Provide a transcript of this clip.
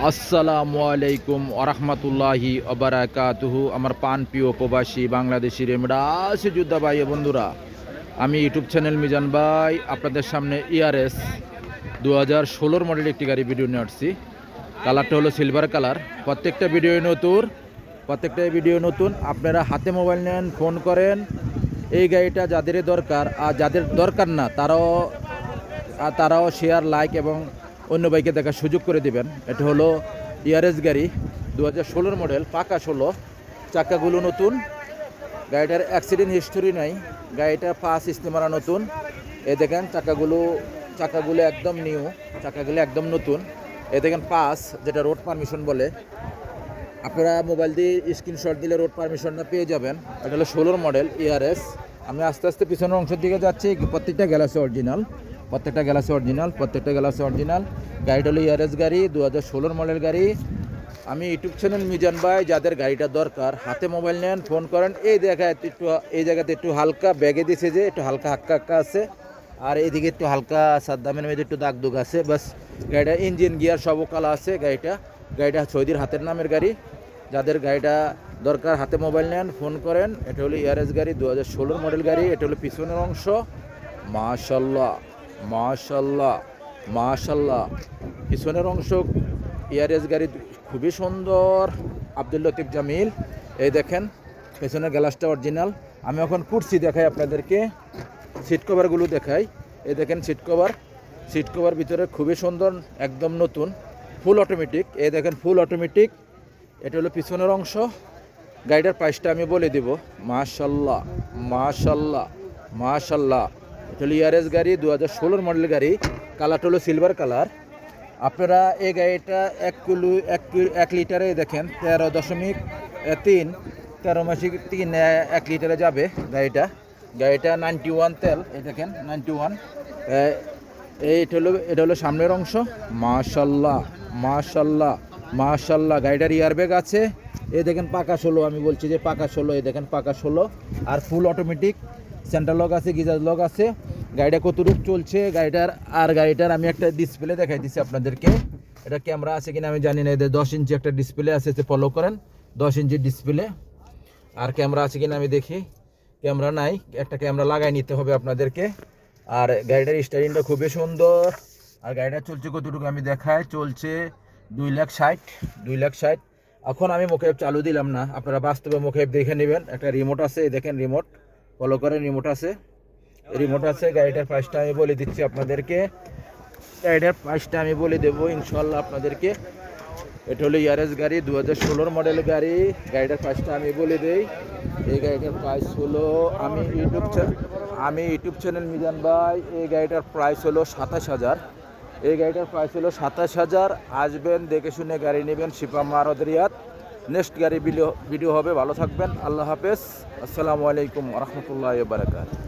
আসসালামু আলাইকুম ওরহমতুল্লাহি ওবারাকাতুহু। আমার পান প্রিয় প্রবাসী বাংলাদেশি রেমডাসি যোদ্ধা ভাই ও বন্ধুরা, আমি ইউটিউব চ্যানেল মিজান ভাই আপনাদের সামনে ERS 2016 মডেল একটি গাড়ি ভিডিও নিয়ে আসছি। কালারটা হলো সিলভার কালার। প্রত্যেকটা ভিডিও নতুন। আপনারা হাতে মোবাইল নেন, ফোন করেন, এই গাড়িটা যাদের দরকার আর যাদের দরকার না তারাও শেয়ার, লাইক এবং অন্য বাইকে দেখার সুযোগ করে দিবেন। এটা হলো ERS গাড়ি 2016 মডেল, পাকা 16, চাকাগুলো নতুন, গাড়িটার অ্যাক্সিডেন্ট হিস্টোরি নাই, গাড়িটা পাঁচ ইস্তেমারা নতুন। এই দেখেন চাকাগুলো একদম নিউ, চাকাগুলো একদম নতুন। এই দেখেন পাস, যেটা রোড পারমিশন বলে, আপনারা মোবাইল দিয়ে স্ক্রিনশট দিলে রোড পারমিশনটা পেয়ে যাবেন। এটা হলো 16 মডেল ERS। আমি আস্তে আস্তে পিছনের অংশের দিকে যাচ্ছি। প্রত্যেকটা গ্যালাসি অরিজিনাল, গাড়িটা হলো ERS গাড়ি 2016 মডেল গাড়ি। আমি ইউটিউব চ্যানেল মিজান ভাই, যাদের গাড়িটা দরকার হাতে মোবাইল নেন, ফোন করেন। এই জায়গাতে একটু হালকা ব্যাগে দিছে, যে একটু হালকা হাক্কা আছে, আর এইদিকে একটু হালকা সাদ্দামের মধ্যে একটু দাগ দুগ আছে। বাস গাড়িটা ইঞ্জিন গিয়ার সব কালা আছে। গাড়িটা সৌদির হাতের নামের গাড়ি। যাদের গাড়িটা দরকার হাতে মোবাইল নেন, ফোন করেন। এটা হলো ERS গাড়ি 2016 মডেল গাড়ি। এটা হলো পিছনের অংশ। মাশাল্লাহ পিছনের অংশ ERS গাড়ি খুবই সুন্দর। আব্দুল লতিফ জামিল। এই দেখেন পেছনের গ্লাসটা অরিজিনাল। আমি এখন কুর্সি দেখাই আপনাদেরকে, সিট কভারগুলো দেখাই। এই দেখেন সিট কভার ভিতরে খুবই সুন্দর, একদম নতুন, ফুল অটোমেটিক। এই দেখেন ফুল অটোমেটিক। এটা হলো পিছনের অংশ। গাড়িটার প্রাইসটা আমি বলে দেব। মাশাল্লাহ এটা হলো ERS গাড়ি 2016 মডেল গাড়ি। কালারটা হলো সিলভার কালার। আপনারা এই গাড়িটা 1 লিটারে দেখেন 13.3 1 লিটারে যাবে গাড়িটা 91 তেল। এই দেখেন 91। এটা হলো সামনের অংশ। মাশাল্লাহ গাড়িটার এয়ারব্যাগ আছে। এই দেখেন পাকা 16, আমি বলছি যে পাকা 16। এই দেখেন পাকা 16 আর ফুল অটোমেটিক, সেন্টার লক আছে, গিজার লক আছে। গাড়িটা কতটুকু চলছে গাড়িটার আমি একটা ডিসপ্লে দেখাই দিচ্ছি আপনাদেরকে। এটা ক্যামেরা আছে কিনা আমি জানি না। এদের 10 ইঞ্চি একটা ডিসপ্লে আছে, ফলো করেন, 10 ইঞ্চির ডিসপ্লে। আর ক্যামেরা আছে কিনা আমি দেখি। ক্যামেরা নাই, একটা ক্যামেরা লাগাই নিতে হবে আপনাদেরকে। আর গাড়িটার স্টারিংটা খুবই সুন্দর। আর গাড়িটা চলছে কতটুকু আমি দেখাই। চলছে 2,60,000। এখন আমি মোকেব চালু দিলাম না, আপনারা বাস্তবে মোকেব দেখে নেবেন। একটা রিমোট আছে, এই দেখেন রিমোট, ফলো করেন, রিমোট আছে। গাড়িটার প্রাইসটা আমি বলে দিচ্ছি আপনাদেরকে। গাড়িটার প্রাইসটা আমি বলে দেবো ইনশাল্লাহ আপনাদেরকে। এটা হলো ERS গাড়ি 2016 মডেল গাড়ি। গাড়িটার প্রাইসটা আমি বলে দেই। এই গাড়িটার প্রাইস হলো, আমি ইউটিউব চ্যানেল মিজান ভাই, এই গাড়িটার প্রাইস হলো 27,000। আসবেন, দেখে শুনে গাড়ি নেবেন। শিপা মারদ রিয়াদ। নেক্সট গাড়ি ভিডিও হবে। ভালো থাকবেন। আল্লাহ হাফেজ। আসসালামু আলাইকুম ওরহমতুল্লাহি ওয়া বারাকাতুহু।